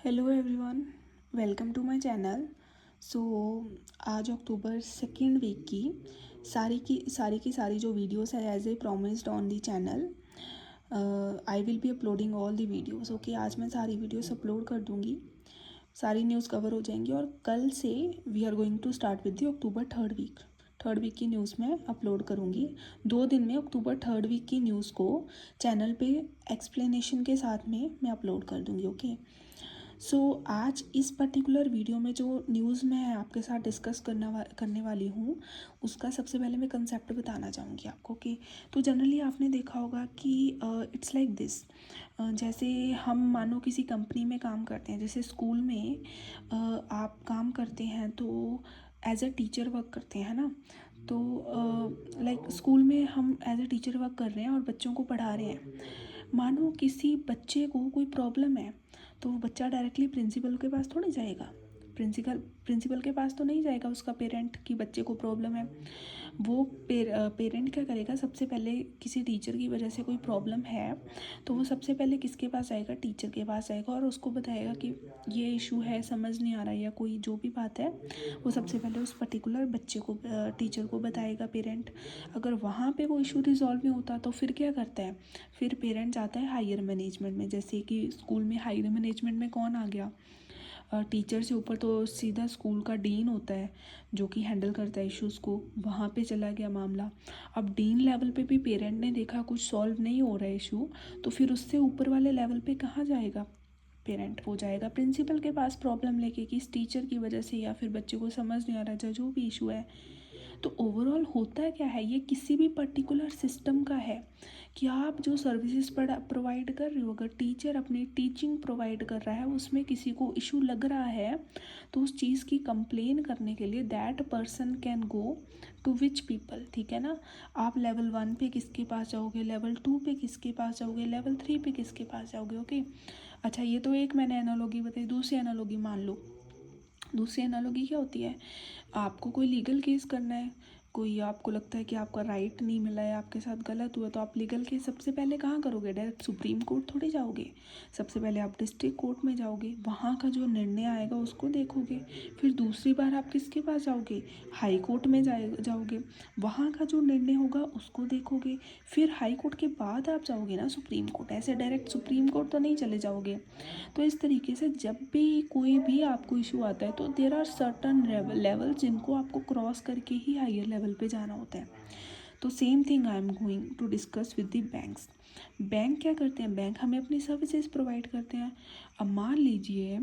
Hello everyone, welcome to my channel. So आज October second week की सारी जो वीडियोस है as a promised on the channel. I will be uploading all the videos. Okay, आज मैं सारी videos upload कर दूँगी, सारी न्यूज़ कवर हो जाएंगी और कल से we are going to start with the October third week की न्यूज़ मैं अपलोड करूँगी। 2 दिन में अक्टूबर थर्ड वीक की न्यूज़ को चैनल पे एक्सप्लेनेशन के साथ में मैं अपलोड कर दूँगी। ओके, सो आज इस पर्टिकुलर वीडियो में जो न्यूज़ मैं आपके साथ डिस्कस करने वाली हूँ उसका सबसे पहले मैं कंसेप्ट बताना चाहूँगी आपको कि तो जनरली आपने देखा होगा कि इट्स लाइक दिस। जैसे हम मानो किसी कंपनी में काम करते हैं, जैसे स्कूल में आप काम करते हैं तो एज अ टीचर वर्क करते हैं ना। तो लाइक स्कूल में हम एज अ टीचर वर्क कर रहे हैं और बच्चों को पढ़ा रहे हैं। मानो किसी बच्चे को कोई प्रॉब्लम है तो वो बच्चा डायरेक्टली प्रिंसिपल के पास थोड़ी जाएगा। प्रिंसिपल के पास तो नहीं जाएगा उसका पेरेंट कि बच्चे को प्रॉब्लम है। वो पेरेंट क्या करेगा, सबसे पहले किसी टीचर की वजह से कोई प्रॉब्लम है तो वो सबसे पहले किसके पास जाएगा, टीचर के पास जाएगा और उसको बताएगा कि ये इशू है, समझ नहीं आ रहा, या कोई जो भी बात है वो सबसे पहले उस पर्टिकुलर बच्चे को टीचर को बताएगा पेरेंट। अगर वहाँ पे वो इशू रिजॉल्व नहीं होता तो फिर क्या करता है, फिर पेरेंट जाता है हायर मैनेजमेंट में। जैसे कि स्कूल में हायर मैनेजमेंट में कौन आ गया, टीचर से ऊपर तो सीधा स्कूल का डीन होता है जो कि हैंडल करता है इश्यूज़ को। वहाँ पे चला गया मामला। अब डीन लेवल पे भी पेरेंट ने देखा कुछ सॉल्व नहीं हो रहा है इशू, तो फिर उससे ऊपर वाले लेवल पे कहाँ जाएगा पेरेंट, वो जाएगा प्रिंसिपल के पास प्रॉब्लम लेके कि इस टीचर की वजह से या फिर बच्चे को समझ नहीं आ रहा, जो भी इशू है। तो ओवरऑल होता क्या है, ये किसी भी पर्टिकुलर सिस्टम का है कि आप जो सर्विसेज प्रोवाइड कर रहे हो, अगर टीचर अपनी टीचिंग प्रोवाइड कर रहा है उसमें किसी को इशू लग रहा है तो उस चीज़ की कंप्लेन करने के लिए that person can go to which people. ठीक है ना, आप लेवल 1 पे किसके पास जाओगे, लेवल 2 पे किसके पास जाओगे, लेवल 3 पे किसके पास जाओगे। ओके, अच्छा ये तो एक मैंने एनालॉजी बताई। दूसरी एनालॉजी मान लो, दूसरी एनालॉजी क्या होती है, आपको कोई लीगल केस करना है, कोई आपको लगता है कि आपका राइट नहीं मिला है, आपके साथ गलत हुआ, तो आप लीगल केस सबसे पहले कहाँ करोगे, डायरेक्ट सुप्रीम कोर्ट थोड़ी जाओगे। सबसे पहले आप डिस्ट्रिक्ट कोर्ट में जाओगे, वहाँ का जो निर्णय आएगा उसको देखोगे। फिर दूसरी बार आप किसके पास जाओगे, हाई कोर्ट में जाओगे, वहाँ का जो निर्णय होगा उसको देखोगे। फिर हाई कोर्ट के बाद आप जाओगे ना सुप्रीम कोर्ट, ऐसे डायरेक्ट सुप्रीम कोर्ट तो नहीं चले जाओगे। तो इस तरीके से जब भी कोई भी आपको इशू आता है तो देर आर सर्टन लेवल जिनको आपको क्रॉस करके ही हायर लेवल पे जाना होता है। तो same thing I am going to discuss with the banks. Bank क्या करते हैं, बैंक हमें अपनी सर्विसेज प्रोवाइड करते हैं। अब मान लीजिए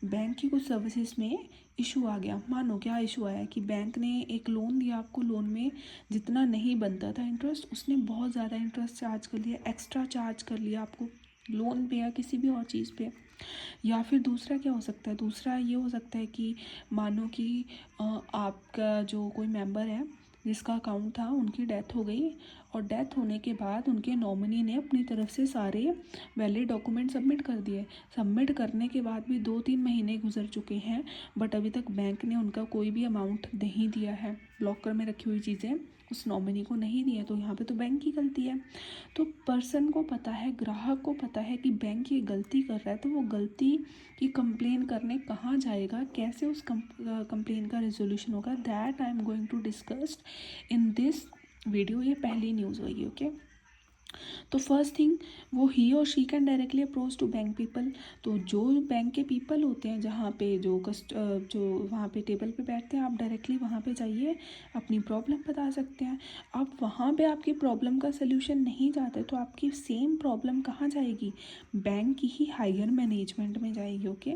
बैंक की कुछ सर्विसेज में इशू आ गया। मानो क्या इशू आया कि बैंक ने एक लोन दिया आपको, लोन में जितना नहीं बनता था इंटरेस्ट, उसने बहुत ज़्यादा इंटरेस्ट चार्ज कर लिया, एक्स्ट्रा चार्ज कर लिया आपको लोन पे या किसी भी और चीज़ पे। या फिर दूसरा क्या हो सकता है, दूसरा ये हो सकता है कि मानो कि आपका जो कोई मेंबर है जिसका अकाउंट था उनकी डेथ हो गई, और डेथ होने के बाद उनके नॉमिनी ने अपनी तरफ से सारे वैलिड डॉक्यूमेंट सबमिट कर दिए। सबमिट करने के बाद भी 2-3 महीने गुजर चुके हैं बट अभी तक बैंक ने उनका कोई भी अमाउंट नहीं दिया है। लॉकर में रखी हुई चीज़ें उस नॉमिनी को नहीं दी है, तो यहाँ पे तो बैंक की गलती है। तो पर्सन को पता है, ग्राहक को पता है कि बैंक ये गलती कर रहा है, तो वो गलती की कंप्लेन करने कहाँ जाएगा, कैसे उस कंप्लेन का रेजोल्यूशन होगा, that I am going to discuss in this video. ये पहली न्यूज़ होगी। ओके, तो फर्स्ट थिंग, वो ही और she can directly approach to bank people. तो जो बैंक के पीपल होते हैं जहाँ पे जो वहाँ पे टेबल पे बैठते हैं, आप डायरेक्टली वहाँ पे जाइए, अपनी प्रॉब्लम बता सकते हैं। अब वहाँ पे आपकी प्रॉब्लम का सल्यूशन नहीं जाता है तो आपकी सेम प्रॉब्लम कहाँ जाएगी, बैंक की ही हायर मैनेजमेंट में जाएगी। ओके,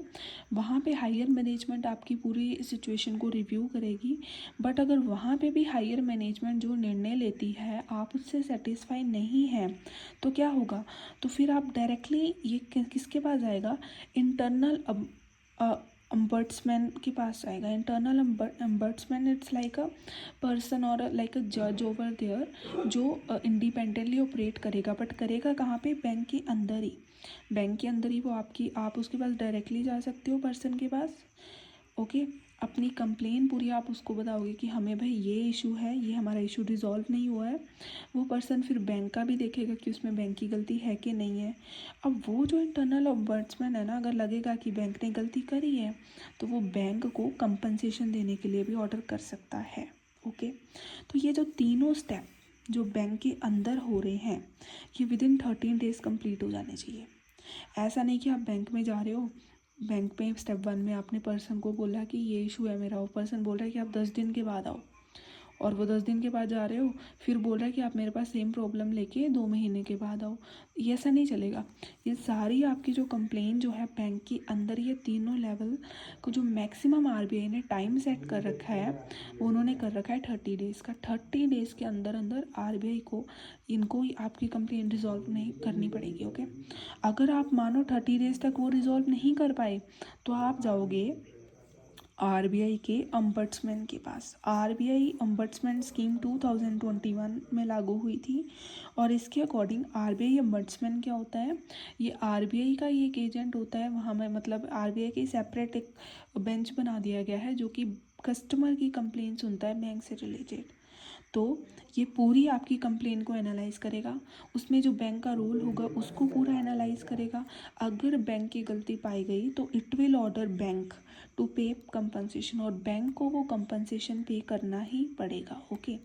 वहाँ पे हायर मैनेजमेंट आपकी पूरी सिचुएशन को रिव्यू करेगी। बट अगर वहाँ पे भी हायर मैनेजमेंट जो निर्णय लेती है आप उससे सेटिस्फाई नहीं है तो क्या होगा, तो फिर आप डायरेक्टली ये किसके पास जाएगा, इंटरनल अम्बर्ट्समैन के पास जाएगा। Internal ombudsman it's like a person और लाइक अ जज ओवर देयर जो इंडिपेंडेंटली ऑपरेट करेगा, बट करेगा कहाँ पे, बैंक के अंदर ही। बैंक के अंदर ही वो आप उसके पास डायरेक्टली जा सकते हो पर्सन के पास। ओके। अपनी कंप्लेन पूरी आप उसको बताओगे कि हमें भाई ये इशू है, ये हमारा इशू रिजॉल्व नहीं हुआ है। वो पर्सन फिर बैंक का भी देखेगा कि उसमें बैंक की गलती है कि नहीं है। अब वो जो इंटरनल ऑम्बड्समैन है ना, अगर लगेगा कि बैंक ने गलती करी है तो वो बैंक को कंपनसेशन देने के लिए भी ऑर्डर कर सकता है। ओके। तो ये जो तीनों स्टेप जो बैंक के अंदर हो रहे हैं ये विदिन 13 डेज कंप्लीट हो जाने चाहिए। ऐसा नहीं कि आप बैंक में जा रहे हो, बैंक में स्टेप 1 में आपने पर्सन को बोला कि ये इशू है मेरा, वो पर्सन बोल रहा है कि आप 10 दिन के बाद आओ, और वो 10 दिन के बाद जा रहे हो, फिर बोल रहा है कि आप मेरे पास सेम प्रॉब्लम लेके 2 महीने के बाद आओ। ये ऐसा नहीं चलेगा। ये सारी आपकी जो कंप्लेन जो है बैंक के अंदर, ये तीनों लेवल को जो मैक्सिमम आरबीआई ने टाइम सेट कर रखा है वो उन्होंने कर रखा है 30 डेज़ का। 30 डेज़ के अंदर अंदर आरबीआई को इनको आपकी कंप्लेन रिजॉल्व नहीं करनी पड़ेगी। ओके। अगर आप मानो 30 डेज़ तक वो रिजॉल्व नहीं कर पाए तो आप जाओगे आरबीआई के अम्बड्समैन के पास। आरबीआई अम्बड्समैन स्कीम 2021 में लागू हुई थी, और इसके अकॉर्डिंग आरबीआई अम्बड्समैन क्या होता है, ये आरबीआई का ही एक एजेंट होता है। वहाँ में मतलब आरबीआई की सेपरेट एक बेंच बना दिया गया है जो कि कस्टमर की कंप्लेन सुनता है बैंक से रिलेटेड। तो ये पूरी आपकी कंप्लेन को एनालाइज करेगा, उसमें जो बैंक का रोल होगा उसको पूरा एनालाइज करेगा। अगर बैंक की गलती पाई गई तो it will order bank to pay compensation, और बैंक को वो कंपनसेशन पे करना ही पड़ेगा। Okay.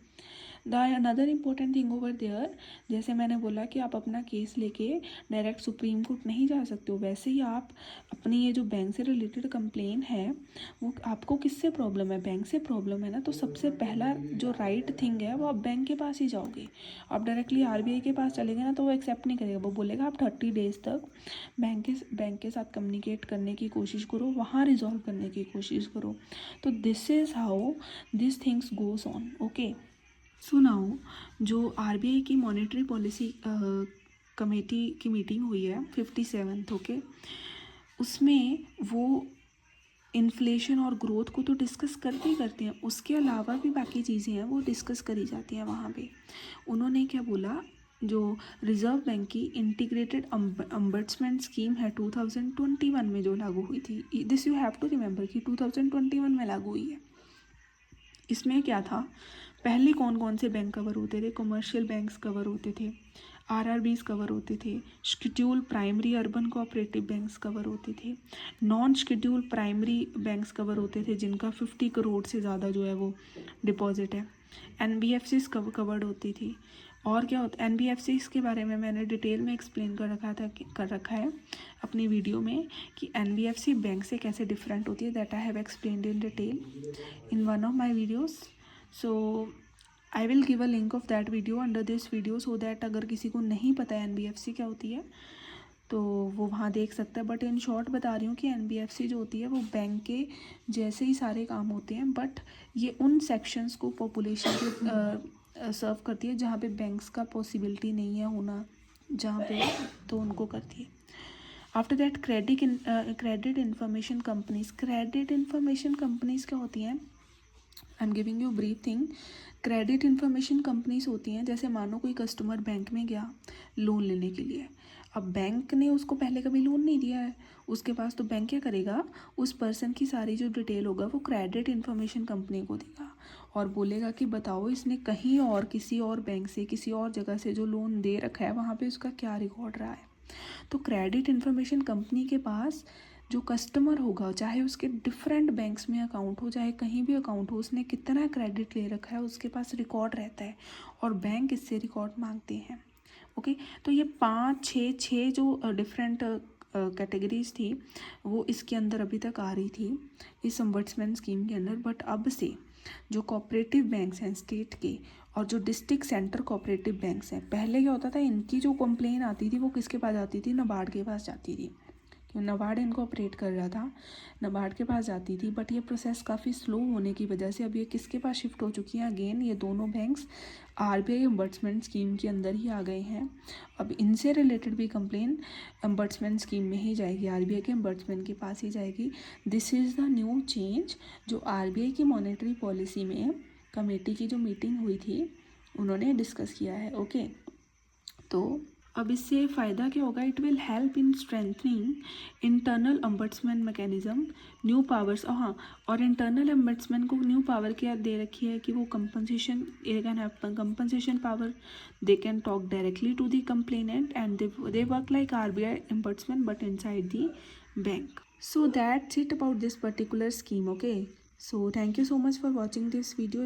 The another important thing over there, जैसे मैंने बोला कि आप अपना केस लेके डायरेक्ट सुप्रीम कोर्ट नहीं जा सकते हो, वैसे ही आप अपनी ये जो बैंक से रिलेटेड कंप्लेन है वो आपको किससे प्रॉब्लम है, बैंक से प्रॉब्लम है ना, तो सबसे पहला जो राइट थिंग है वो आप बैंक के पास ही जाओगे। आप डायरेक्टली आरबीआई के पास चलेंगे ना तो वो एक्सेप्ट नहीं करेगा, वो बोलेगा आप 30 डेज़ तक बैंक के साथ कम्युनिकेट करने की कोशिश करो, वहाँ रिजॉल्व करने की कोशिश करो। तो this is how this things goes on. Okay. So now जो आरबीआई की मॉनेटरी पॉलिसी कमेटी की मीटिंग हुई है 57th। ओके। उसमें वो इन्फ्लेशन और ग्रोथ को तो डिस्कस करते ही करते हैं, उसके अलावा भी बाकी चीज़ें हैं वो डिस्कस करी जाती हैं वहाँ पे। उन्होंने क्या बोला, जो रिजर्व बैंक की इंटीग्रेटेड अम्बड्समैन स्कीम है 2021 में जो लागू हुई थी, this you have to remember कि 2021 में लागू हुई है। इसमें क्या था, पहले कौन कौन से बैंक कवर होते थे, कमर्शियल बैंक्स कवर होते थे, आरआरबीज कवर होते थे, schedule primary urban cooperative banks cover होते थे, non schedule primary banks cover होते थे जिनका 50 करोड़ से ज़्यादा जो है वो डिपॉजिट है, एनबीएफसीज कवर्ड होती थी। और क्या होता है एनबीएफसीज के बारे में मैंने डिटेल में एक्सप्लेन कर रखा है अपनी वीडियो में कि एनबीएफसी बैंक से कैसे डिफरेंट होती है, that I have explained in detail in one of my videos. So I will give a link of that video under this video so that अगर किसी को नहीं पता है NBFC क्या होती है तो वो वहाँ देख सकता है। बट इन शॉर्ट बता रही हूँ कि NBFC जो होती है वो बैंक के जैसे ही सारे काम होते हैं, बट ये उन सेक्शंस को पॉपुलेशन के सर्व करती है जहाँ पे बैंक्स का पॉसिबिलिटी नहीं है होना जहाँ पे, तो उनको करती है। After that credit information companies. Credit information companies क्या होती हैं, I am giving you brief thing. Credit information companies होती हैं, जैसे मानो कोई कस्टमर बैंक में गया लोन लेने के लिए, अब बैंक ने उसको पहले कभी लोन नहीं दिया है उसके पास, तो बैंक क्या करेगा, उस पर्सन की सारी जो डिटेल होगा वो क्रेडिट इन्फॉर्मेशन कंपनी को देगा और बोलेगा कि बताओ इसने कहीं और किसी और बैंक से किसी और जगह से जो लोन दे रखा है वहाँ पे उसका क्या रिकॉर्ड रहा है। तो क्रेडिट इन्फॉर्मेशन कंपनी के पास जो कस्टमर होगा, चाहे उसके डिफरेंट बैंक्स में अकाउंट हो, चाहे कहीं भी अकाउंट हो, उसने कितना क्रेडिट ले रखा है उसके पास रिकॉर्ड रहता है और बैंक इससे रिकॉर्ड मांगते हैं। ओके। तो ये 5-6 जो डिफरेंट कैटेगरीज थी वो इसके अंदर अभी तक आ रही थी इस अम्बड्समैन स्कीम के अंदर। बट अब से जो कोऑपरेटिव बैंक्स हैं स्टेट के और जो डिस्ट्रिक्ट सेंटर कोऑपरेटिव बैंक्स हैं, पहले क्या होता था इनकी जो कंप्लेन आती थी वो किसके पास जाती थी, नाबार्ड के पास जाती थी, क्यों नाबार्ड इनको ऑपरेट कर रहा था, नाबार्ड के पास जाती थी। बट ये प्रोसेस काफ़ी स्लो होने की वजह से अब ये किसके पास शिफ्ट हो चुकी हैं, अगेन ये दोनों बैंक्स आरबीआई अम्बड्समैन स्कीम के अंदर ही आ गए हैं। अब इनसे रिलेटेड भी कंप्लेन अम्बड्समैन स्कीम में ही जाएगी, आरबीआई के अम्बड्समैन के पास ही जाएगी। This is the new change जो आरबीआई की मॉनेटरी पॉलिसी में कमेटी की जो मीटिंग हुई थी उन्होंने डिस्कस किया है। ओके। तो अब इससे फ़ायदा क्या होगा, it will help in strengthening internal ombudsman mechanism new powers. हाँ, और इंटरनल अम्बट्समैन को न्यू पावर क्या दे रखी है कि वो compensation can have compensation power, they can talk directly to the complainant and they work like RBI ombudsman but inside the bank. So that's it about this particular scheme. Okay, so thank you so much for watching this video.